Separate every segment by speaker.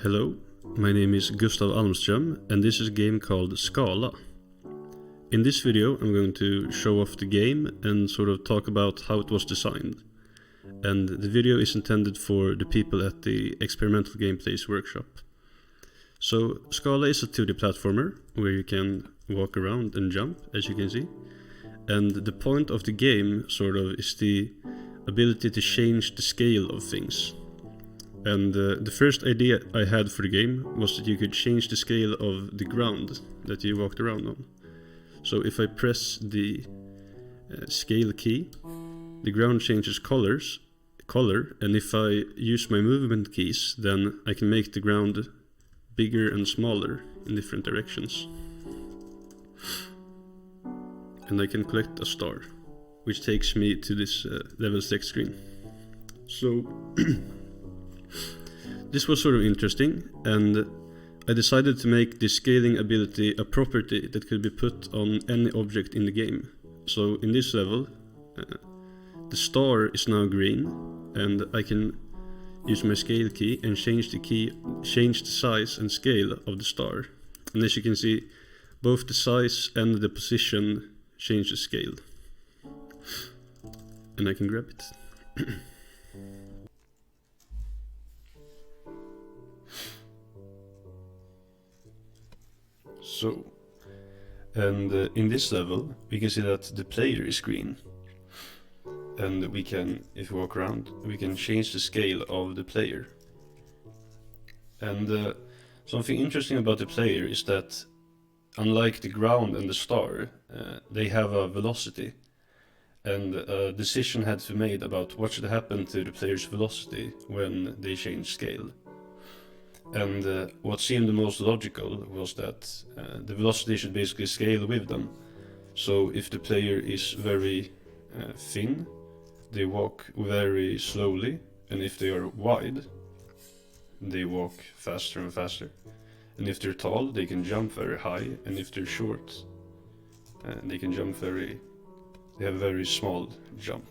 Speaker 1: Hello, my name is Gustav Almström and this is a game called Skala. In this video I'm going to show off the game and sort of talk about how it was designed. And the video is intended for the people at the Experimental Gameplays workshop. So Skala is a 2D platformer where you can walk around and jump, as you can see. And the point of the game sort of is the ability to change the scale of things. And the first idea I had for the game was that you could change the scale of the ground that you walked around on. So if I press the scale key, the ground changes color, and if I use my movement keys, then I can make the ground bigger and smaller in different directions. And I can collect a star, which takes me to this level select screen. So this was sort of interesting, and I decided to make the scaling ability a property that could be put on any object in the game. So in this level, the star is now green, and I can use my scale key and change the size and scale of the star. And as you can see, both the size and the position change the scale. And I can grab it. So, and in this level we can see that the player is green, and we can, if we walk around, we can change the scale of the player. And something interesting about the player is that unlike the ground and the star, they have a velocity, and a decision had to be made about what should happen to the player's velocity when they change scale. And what seemed the most logical was that the velocity should basically scale with them. So if the player is very thin, they walk very slowly, and if they are wide, they walk faster and faster. And if they're tall, they can jump very high, and if they're short, they can jump they have a very small jump.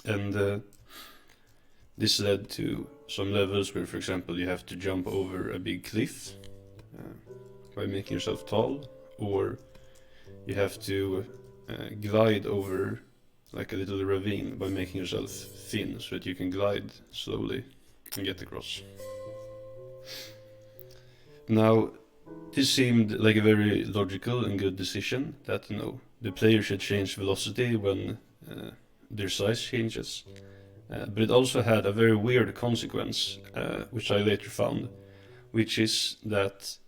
Speaker 1: And this led to some levels where, for example, you have to jump over a big cliff by making yourself tall, or you have to glide over like a little ravine by making yourself thin so that you can glide slowly and get across. Now, this seemed like a very logical and good decision, that the player should change velocity when their size changes. But it also had a very weird consequence, which I later found, which is that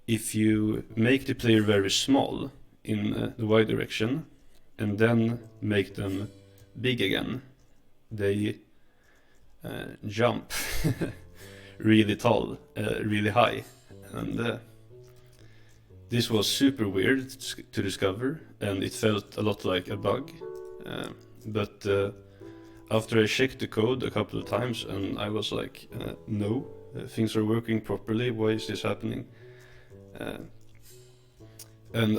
Speaker 1: if you make the player very small in the y direction and then make them big again, they jump really tall, really high. And this was super weird to discover, and it felt a lot like a bug. But after I checked the code a couple of times, and I was like, no, things are working properly, why is this happening? And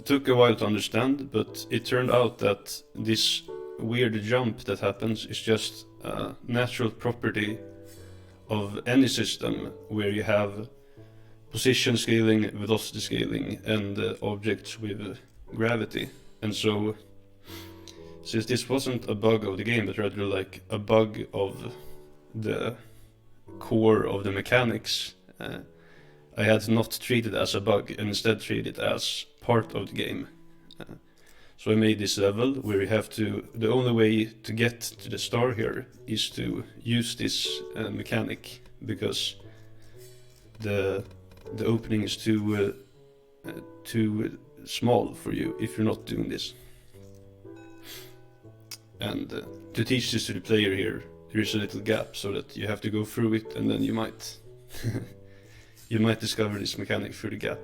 Speaker 1: took a while to understand, but it turned out that this weird jump that happens is just a natural property of any system where you have position scaling, velocity scaling, and objects with gravity. And so, since this wasn't a bug of the game, but rather like a bug of the core of the mechanics, I had to not treat it as a bug and instead treat it as part of the game. So I made this level where you have to, the only way to get to the star here is to use this mechanic, because the opening is too small for you if you're not doing this. And to teach this to the player here, there is a little gap so that you have to go through it, and then you might you might discover this mechanic through the gap.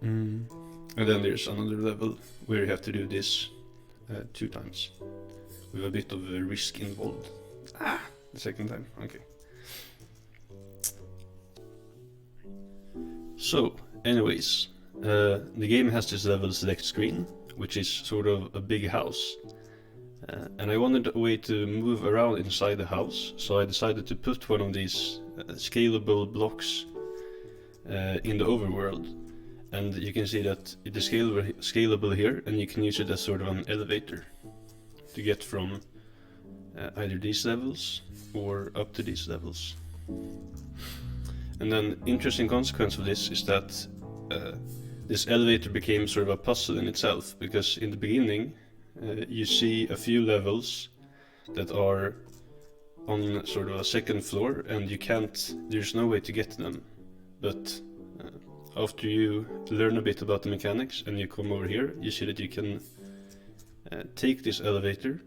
Speaker 1: And then there's another level where you have to do this 2 times, with a bit of a risk involved. The second time, okay. So, anyways, the game has this level select screen, which is sort of a big house. And I wanted a way to move around inside the house, so I decided to put one of these scalable blocks in the overworld. And you can see that it is scalable here, and you can use it as sort of an elevator to get from either these levels or up to these levels. And then interesting consequence of this is that this elevator became sort of a puzzle in itself, because in the beginning you see a few levels that are on sort of a second floor, and there's no way to get to them. But after you learn a bit about the mechanics and you come over here, you see that you can take this elevator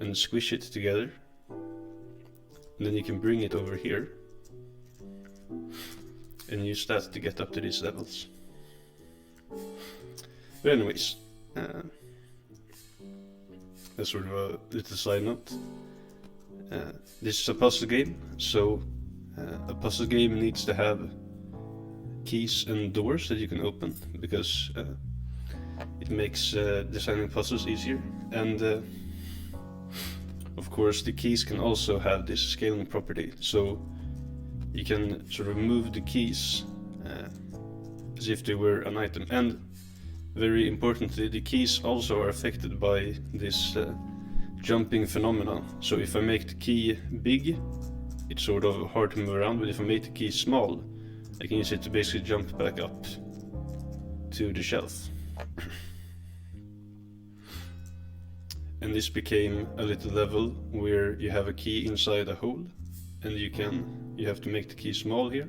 Speaker 1: and squish it together, and then you can bring it over here and use that to get up to these levels. But anyways, that's sort of a little side note. This is a puzzle game, so a puzzle game needs to have keys and doors that you can open, because it makes designing puzzles easier. And of course the keys can also have this scaling property, so you can sort of move the keys as if they were an item. And very importantly, the keys also are affected by this jumping phenomena. So if I make the key big, it's sort of hard to move around, but if I make the key small, I can use it to basically jump back up to the shelf. And this became a little level where you have a key inside a hole, and you have to make the key small here,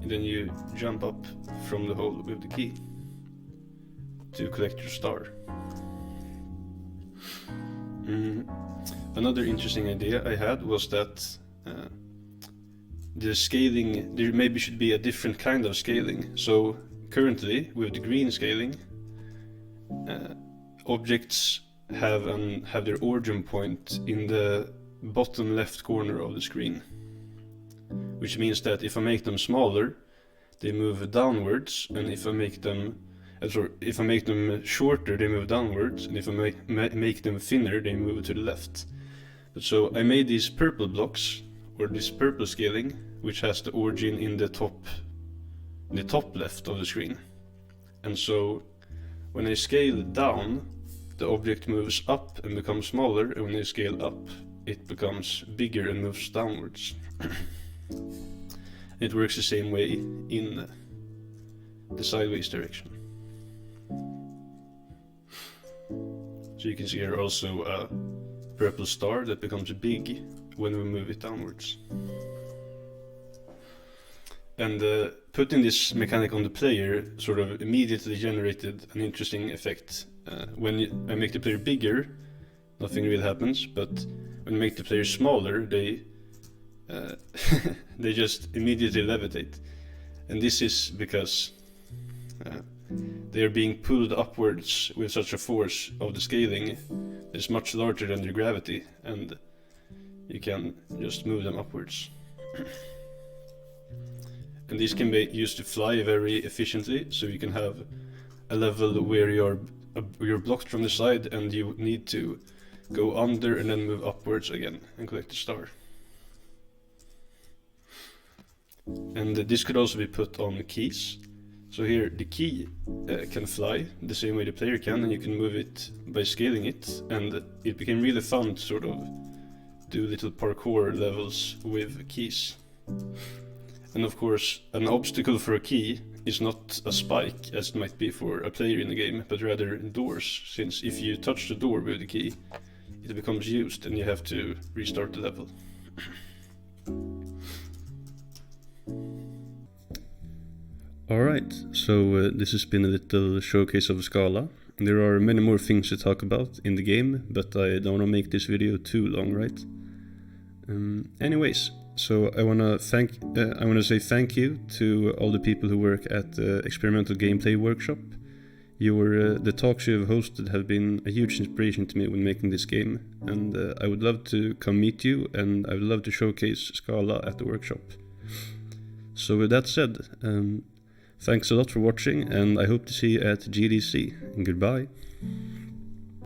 Speaker 1: and then you jump up from the hole with the key to collect your star. Another interesting idea I had was that the scaling, there maybe should be a different kind of scaling. So currently with the green scaling, objects have their origin point in the bottom left corner of the screen, which means that if I make them smaller, they move downwards, and if I make them shorter, they move downwards, and if I make them thinner, they move to the left. But so I made these purple blocks, or this purple scaling, which has the origin in the top left of the screen. And so when I scale down, the object moves up and becomes smaller, and when I scale up, it becomes bigger and moves downwards. It works the same way in the sideways direction. So you can see here also a purple star that becomes big when we move it downwards. And putting this mechanic on the player sort of immediately generated an interesting effect. When I make the player bigger, nothing really happens, but when I make the player smaller, they just immediately levitate. And this is because they are being pulled upwards with such a force of the scaling that is much larger than their gravity, and you can just move them upwards. And these can be used to fly very efficiently, so you can have a level where you're blocked from the side and you need to go under and then move upwards again and collect the star. And this could also be put on keys. So here the key can fly the same way the player can, and you can move it by scaling it, and it became really fun to sort of do little parkour levels with keys. And of course, an obstacle for a key is not a spike as it might be for a player in the game, but rather doors, since if you touch the door with the key, it becomes used and you have to restart the level. Alright, so this has been a little showcase of Skala. There are many more things to talk about in the game, but I don't want to make this video too long, right? Anyways, so I want to say thank you to all the people who work at the Experimental Gameplay Workshop. The talks you have hosted have been a huge inspiration to me when making this game, and I would love to come meet you, and I would love to showcase Skala at the workshop. So with that said, thanks a lot for watching, and I hope to see you at GDC. Goodbye.